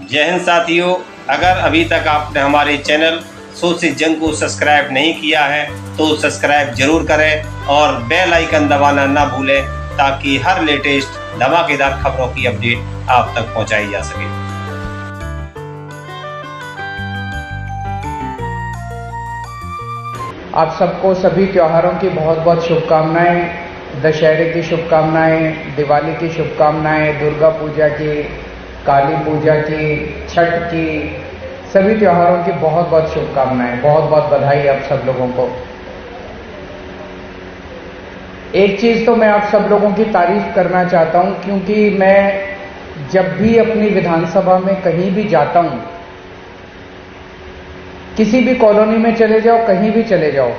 जय हिंद साथियों, अगर अभी तक आपने हमारे चैनल सोच से जंग को सब्सक्राइब नहीं किया है तो सब्सक्राइब जरूर करें और बेल आइकन दबाना ना भूलें ताकि हर लेटेस्ट धमाकेदार खबरों की अपडेट आप तक पहुंचाई जा सके। आप सबको सभी त्योहारों की बहुत बहुत शुभकामनाएं। दशहरे की शुभकामनाएं, दिवाली की शुभकामनाएं, दुर्गा पूजा की, काली पूजा की, छठ की, सभी त्योहारों की बहुत बहुत शुभकामनाएं। बहुत बहुत बधाई आप सब लोगों को। एक चीज़ तो मैं आप सब लोगों की तारीफ करना चाहता हूं, क्योंकि मैं जब भी अपनी विधानसभा में कहीं भी जाता हूं, किसी भी कॉलोनी में चले जाओ, कहीं भी चले जाओ,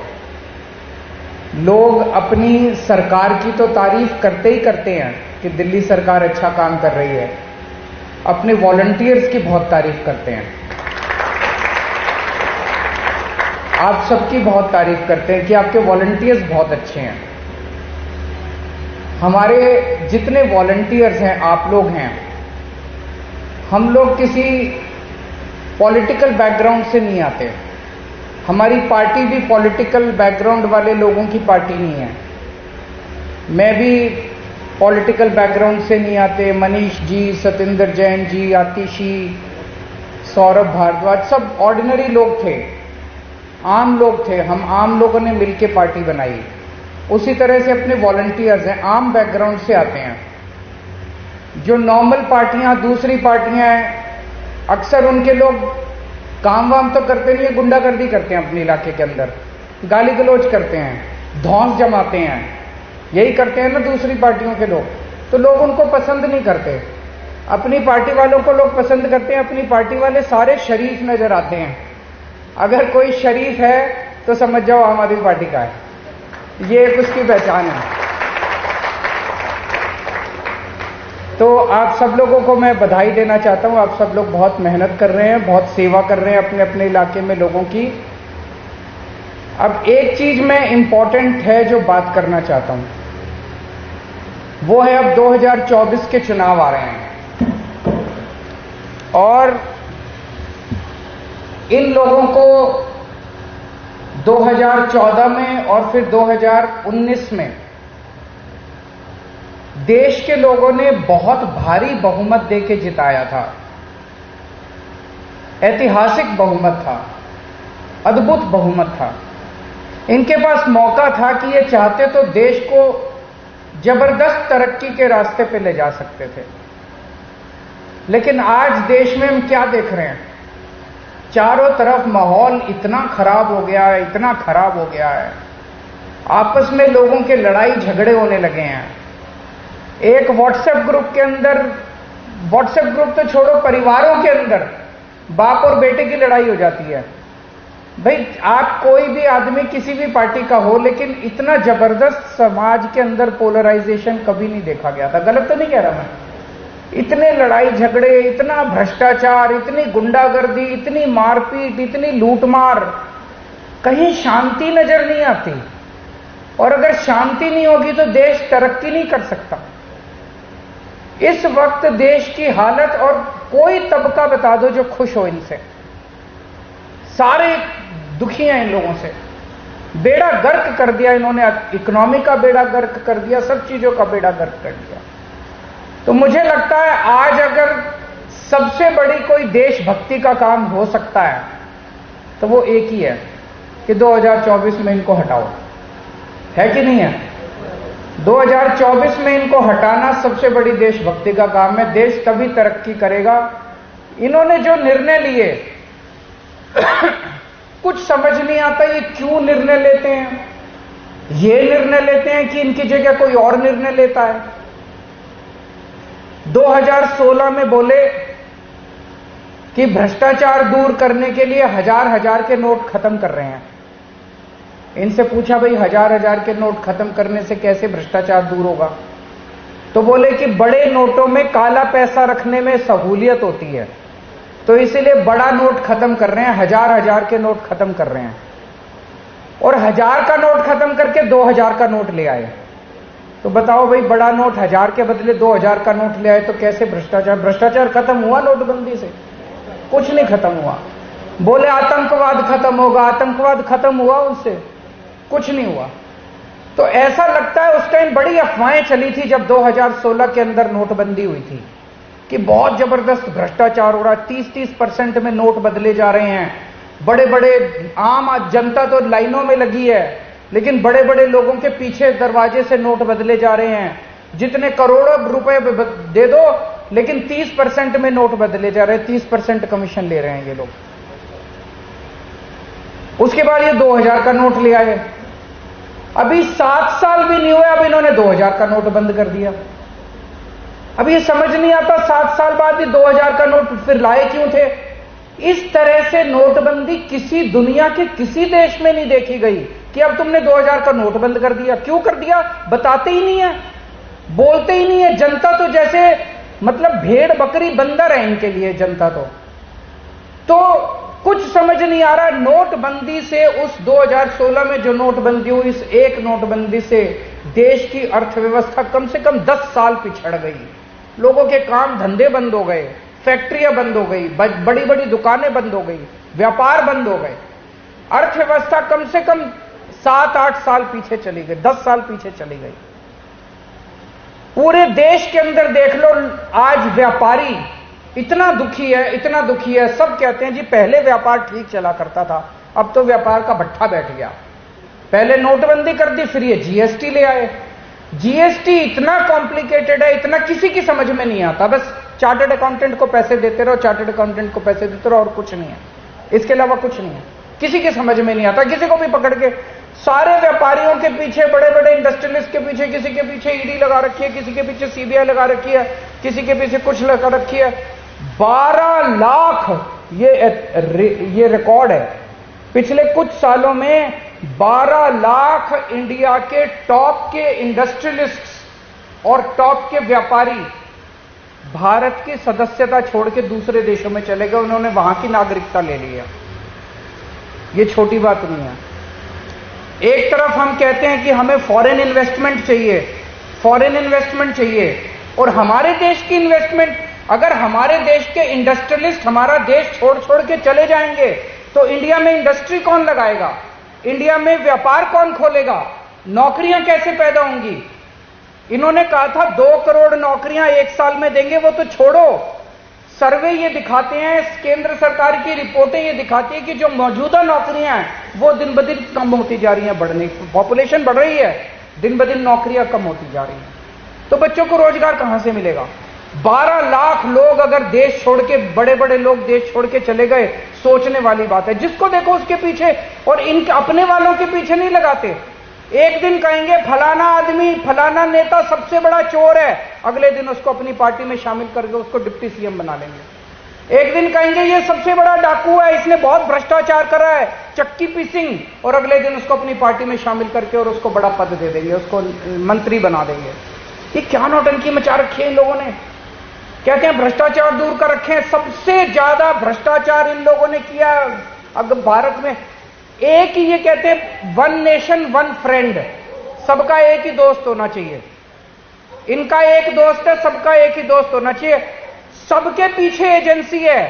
लोग अपनी सरकार की तो तारीफ करते ही करते हैं कि दिल्ली सरकार अच्छा काम कर रही है, अपने वॉलंटियर्स की बहुत तारीफ करते हैं। आप सबकी बहुत तारीफ करते हैं कि आपके वॉलंटियर्स बहुत अच्छे हैं। हमारे जितने वॉलंटियर्स हैं, आप लोग हैं, हम लोग किसी पॉलिटिकल बैकग्राउंड से नहीं आते। हमारी पार्टी भी पॉलिटिकल बैकग्राउंड वाले लोगों की पार्टी नहीं है। मैं भी पॉलिटिकल बैकग्राउंड से नहीं आते। मनीष जी, सतेंद्र जैन जी, आतिशी, सौरभ भारद्वाज, सब ऑर्डिनरी लोग थे, आम लोग थे। हम आम लोगों ने मिलकर पार्टी बनाई। उसी तरह से अपने वॉलंटियर्स हैं, आम बैकग्राउंड से आते हैं। जो नॉर्मल पार्टियां, दूसरी पार्टियां हैं, अक्सर उनके लोग काम वाम तो करते नहीं है, गुंडागर्दी करते हैं अपने इलाके के अंदर, गाली गलौज करते हैं, धौंस जमाते हैं, यही करते हैं ना दूसरी पार्टियों के लोग। तो लोग उनको पसंद नहीं करते। अपनी पार्टी वालों को लोग पसंद करते हैं। अपनी पार्टी वाले सारे शरीफ नजर आते हैं। अगर कोई शरीफ है तो समझ जाओ आम आदमी पार्टी का है, ये एक उसकी पहचान है। तो आप सब लोगों को मैं बधाई देना चाहता हूं। आप सब लोग बहुत मेहनत कर रहे हैं, बहुत सेवा कर रहे हैं अपने अपने इलाके में लोगों की। अब एक चीज मैं इंपॉर्टेंट है जो बात करना चाहता हूं, वो है अब 2024 के चुनाव आ रहे हैं और इन लोगों को 2014 में और फिर 2019 में देश के लोगों ने बहुत भारी बहुमत देके जिताया था। ऐतिहासिक बहुमत था, अद्भुत बहुमत था। इनके पास मौका था कि ये चाहते तो देश को जबरदस्त तरक्की के रास्ते पे ले जा सकते थे। लेकिन आज देश में हम क्या देख रहे हैं? चारों तरफ माहौल इतना खराब हो गया है, इतना खराब हो गया है। आपस में लोगों के लड़ाई झगड़े होने लगे हैं। एक व्हाट्सएप ग्रुप के अंदर, व्हाट्सएप ग्रुप तो छोड़ो, परिवारों के अंदर बाप और बेटे की लड़ाई हो जाती है। भाई, आप कोई भी आदमी किसी भी पार्टी का हो, लेकिन इतना जबरदस्त समाज के अंदर पोलराइजेशन कभी नहीं देखा गया था। गलत तो नहीं कह रहा मैं? इतने लड़ाई झगड़े, इतना भ्रष्टाचार, इतनी गुंडागर्दी, इतनी मारपीट, इतनी लूटमार, कहीं शांति नजर नहीं आती। और अगर शांति नहीं होगी तो देश तरक्की नहीं कर सकता। इस वक्त देश की हालत, और कोई तबका बता दो जो खुश हो इनसे, सारे दुखी हैं इन लोगों से। बेड़ा गर्क कर दिया इन्होंने, इकोनॉमी का बेड़ा गर्क कर दिया, सब चीजों का बेड़ा गर्क कर दिया। तो मुझे लगता है आज अगर सबसे बड़ी कोई देशभक्ति का काम हो सकता है तो वो एक ही है कि 2024 में इनको हटाओ। है कि नहीं है? 2024 में इनको हटाना सबसे बड़ी देशभक्ति का काम है। देश तभी तरक्की करेगा। इन्होंने जो निर्णय लिए कुछ समझ नहीं आता, ये क्यों निर्णय लेते हैं। ये निर्णय लेते हैं कि इनकी जगह कोई और निर्णय लेता है। 2016 में बोले कि भ्रष्टाचार दूर करने के लिए हजार हजार के नोट खत्म कर रहे हैं। इनसे पूछा, भाई हजार हजार के नोट खत्म करने से कैसे भ्रष्टाचार दूर होगा? तो बोले कि बड़े नोटों में काला पैसा रखने में सहूलियत होती है, तो इसीलिए बड़ा नोट खत्म कर रहे हैं, हजार हजार के नोट खत्म कर रहे हैं। और 1000 का नोट खत्म करके 2000 का नोट ले आए। तो बताओ भाई, बड़ा नोट 1000 के बदले 2000 का नोट ले आए तो कैसे भ्रष्टाचार खत्म हुआ नोटबंदी से? कुछ नहीं खत्म हुआ। बोले आतंकवाद खत्म होगा, आतंकवाद खत्म हुआ उनसे? कुछ नहीं हुआ। तो ऐसा लगता है उस टाइम बड़ी अफवाहें चली थी जब 2016 के अंदर नोटबंदी हुई थी कि बहुत जबरदस्त भ्रष्टाचार हो रहा है, 30-30% में नोट बदले जा रहे हैं, बड़े बड़े आम जनता तो लाइनों में लगी है, लेकिन बड़े बड़े लोगों के पीछे दरवाजे से नोट बदले जा रहे हैं, जितने करोड़ों रुपए दे दो लेकिन 30% में नोट बदले जा रहे हैं, 30% कमीशन ले रहे हैं ये लोग। उसके बाद ये 2000 का नोट ले आए, अभी 7 साल भी नहीं हुए, अब इन्होंने 2000 का नोट बंद कर दिया। अब ये समझ नहीं आता 7 साल बाद भी 2000 का नोट फिर लाए क्यों थे। इस तरह से नोटबंदी किसी दुनिया के किसी देश में नहीं देखी गई कि अब तुमने 2000 का नोट बंद कर दिया। क्यों कर दिया बताते ही नहीं है, बोलते ही नहीं है। जनता तो जैसे मतलब भेड़ बकरी बंदर है इनके लिए जनता तो कुछ समझ नहीं आ रहा। नोटबंदी से उस 2016 में जो नोटबंदी हुई, इस एक नोटबंदी से देश की अर्थव्यवस्था कम से कम 10 साल पिछड़ गई। लोगों के काम धंधे बंद हो गए, फैक्ट्रियां बंद हो गई, बड़ी बड़ी दुकानें बंद हो गई, व्यापार बंद हो गए। अर्थव्यवस्था कम से कम 7-8 साल पीछे चली गई, 10 साल पीछे चली गई। पूरे देश के अंदर देख लो, आज व्यापारी इतना दुखी है, इतना दुखी है। सब कहते हैं जी पहले व्यापार ठीक चला करता था, अब तो व्यापार का भट्ठा बैठ गया। पहले नोटबंदी कर दी, फिर ये जीएसटी ले आए। जीएसटी इतना कॉम्प्लिकेटेड है, इतना किसी की समझ में नहीं आता। बस चार्टर्ड अकाउंटेंट को पैसे देते रहो, चार्टर्ड अकाउंटेंट को पैसे देते रहो, और कुछ नहीं है, इसके अलावा कुछ नहीं है। किसी की समझ में नहीं आता। किसी को भी पकड़ के, सारे व्यापारियों के पीछे, बड़े बड़े इंडस्ट्रियलिस्ट के पीछे, किसी के पीछे ईडी लगा रखी है, किसी के पीछे सीबीआई लगा रखी है, किसी के पीछे कुछ लगा रखी है। 12 लाख ये रिकॉर्ड है। पिछले कुछ सालों में 12 लाख इंडिया के टॉप के इंडस्ट्रियलिस्ट और टॉप के व्यापारी भारत की सदस्यता छोड़ के दूसरे देशों में चले गए। उन्होंने वहां की नागरिकता ले ली है। ये छोटी बात नहीं है। एक तरफ हम कहते हैं कि हमें फॉरेन इन्वेस्टमेंट चाहिए, फॉरेन इन्वेस्टमेंट चाहिए, और हमारे देश की इन्वेस्टमेंट, अगर हमारे देश के इंडस्ट्रियलिस्ट हमारा देश छोड़ छोड़ के चले जाएंगे तो इंडिया में इंडस्ट्री कौन लगाएगा, इंडिया में व्यापार कौन खोलेगा, नौकरियां कैसे पैदा होंगी। इन्होंने कहा था 2 करोड़ नौकरियां 1 साल में देंगे, वो तो छोड़ो। सर्वे ये दिखाते हैं, केंद्र सरकार की रिपोर्टें ये दिखाती है कि जो मौजूदा नौकरियां हैं वो दिन ब दिन कम होती जा रही हैं, बढ़ने, पॉपुलेशन बढ़ रही है, दिन ब दिन नौकरियां कम होती जा रही हैं। तो बच्चों को रोजगार कहां से मिलेगा। 12 लाख लोग अगर देश छोड़ के, बड़े बड़े लोग देश छोड़ के चले गए, सोचने वाली बात है। जिसको देखो उसके पीछे, और इनके अपने वालों के पीछे नहीं लगाते। एक दिन कहेंगे फलाना आदमी, फलाना नेता सबसे बड़ा चोर है, अगले दिन उसको अपनी पार्टी में शामिल करके उसको डिप्टी सीएम बना लेंगे। एक दिन कहेंगे ये सबसे बड़ा डाकू है, इसने बहुत भ्रष्टाचार करा है, चक्की पीसिंग, और अगले दिन उसको अपनी पार्टी में शामिल करके और उसको बड़ा पद दे देंगे, उसको मंत्री बना देंगे। ये क्या नौटंकी मचा रखी है इन लोगों ने। कहते हैं भ्रष्टाचार दूर कर रखे हैं। सबसे ज्यादा भ्रष्टाचार इन लोगों ने किया अगर भारत में। एक ही ये कहते हैं 1 नेशन 1 फ्रेंड, सबका एक ही दोस्त होना चाहिए। इनका एक दोस्त है, सबका एक ही दोस्त होना चाहिए। सबके पीछे एजेंसी है।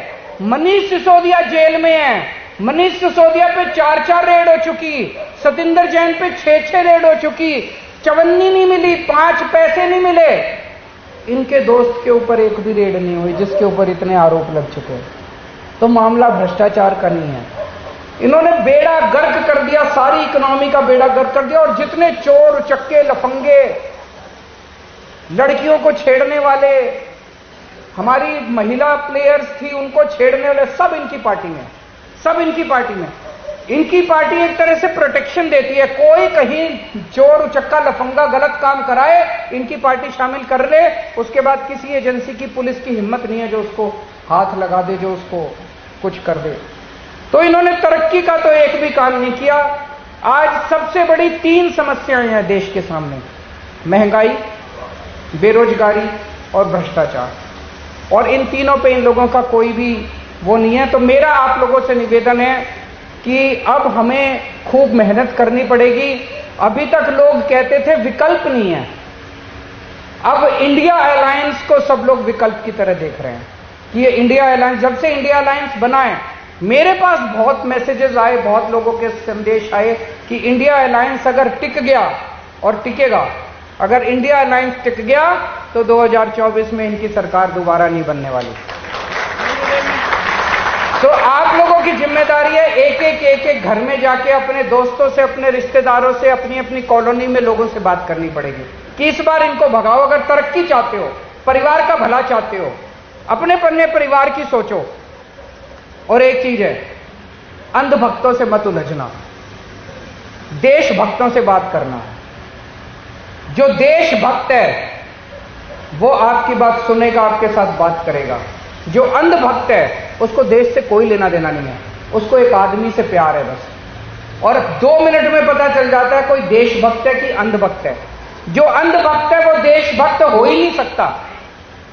मनीष सिसोदिया जेल में है, मनीष सिसोदिया पे 4-4 रेड हो चुकी, सतिंदर जैन पे 6-6 रेड हो चुकी, चवन्नी नहीं मिली, 5 पैसे नहीं मिले। इनके दोस्त के ऊपर एक भी रेड नहीं हुई जिसके ऊपर इतने आरोप लग चुके हैं। तो मामला भ्रष्टाचार का नहीं है। इन्होंने बेड़ा गर्क कर दिया, सारी इकोनॉमी का बेड़ा गर्क कर दिया। और जितने चोर चक्के लफंगे, लड़कियों को छेड़ने वाले, हमारी महिला प्लेयर्स थी उनको छेड़ने वाले, सब इनकी पार्टी में, सब इनकी पार्टी में। इनकी पार्टी एक तरह से प्रोटेक्शन देती है। कोई कहीं चोर उचक्का लफंगा गलत काम कराए, इनकी पार्टी शामिल कर ले, उसके बाद किसी एजेंसी की, पुलिस की हिम्मत नहीं है जो उसको हाथ लगा दे, जो उसको कुछ कर दे। तो इन्होंने तरक्की का तो एक भी काम नहीं किया। आज सबसे बड़ी 3 समस्याएं हैं देश के सामने: महंगाई, बेरोजगारी और भ्रष्टाचार। और इन तीनों पे इन लोगों का कोई भी वो नहीं है। तो मेरा आप लोगों से निवेदन है कि अब हमें खूब मेहनत करनी पड़ेगी। अभी तक लोग कहते थे विकल्प नहीं है, अब इंडिया अलायंस को सब लोग विकल्प की तरह देख रहे हैं। कि ये इंडिया अलायंस, जब से इंडिया अलायंस बना है, मेरे पास बहुत मैसेजेस आए, बहुत लोगों के संदेश आए कि इंडिया अलायंस अगर टिक गया और टिकेगा, अगर इंडिया अलायंस टिक गया तो 2024 में इनकी सरकार दोबारा नहीं बनने वाली। तो आप लोगों की जिम्मेदारी है एक एक घर में जाके अपने दोस्तों से, अपने रिश्तेदारों से, अपनी अपनी कॉलोनी में लोगों से बात करनी पड़ेगी कि इस बार इनको भगाओ। अगर तरक्की चाहते हो, परिवार का भला चाहते हो, अपने परिवार की सोचो। और एक चीज है, अंधभक्तों से मत उलझना, देशभक्तों से बात करना। जो देशभक्त है वो आपकी बात सुनेगा, आपके साथ बात करेगा। जो अंधभक्त है उसको देश से कोई लेना देना नहीं है, उसको एक आदमी से प्यार है बस। और 2 मिनट में पता चल जाता है कोई देशभक्त है कि अंधभक्त है। जो अंधभक्त है वो देशभक्त हो ही नहीं सकता,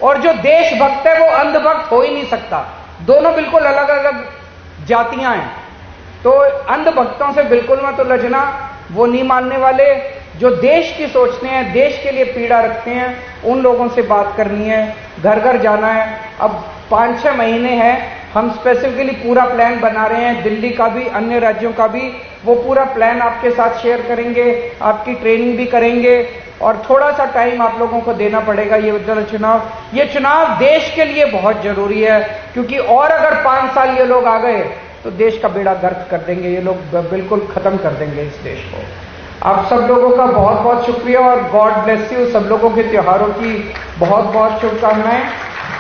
और जो देशभक्त है वो अंधभक्त हो ही नहीं सकता। दोनों बिल्कुल अलग अलग जातियां हैं। तो अंधभक्तों से बिल्कुल मत उलझना, वो नहीं मानने वाले। जो देश की सोचते हैं, देश के लिए पीड़ा रखते हैं, उन लोगों से बात करनी है, घर घर जाना है। अब 5-6 महीने हैं, हम स्पेसिफिकली पूरा प्लान बना रहे हैं, दिल्ली का भी, अन्य राज्यों का भी। वो पूरा प्लान आपके साथ शेयर करेंगे, आपकी ट्रेनिंग भी करेंगे, और थोड़ा सा टाइम आप लोगों को देना पड़ेगा। ये चुनाव देश के लिए बहुत जरूरी है, क्योंकि और अगर 5 साल ये लोग आ गए तो देश का बेड़ा गर्क कर देंगे, ये लोग बिल्कुल खत्म कर देंगे इस देश को। आप सब लोगों का बहुत बहुत शुक्रिया, और गॉड ब्लेस यू। सब लोगों के त्योहारों की बहुत बहुत शुभकामनाएं।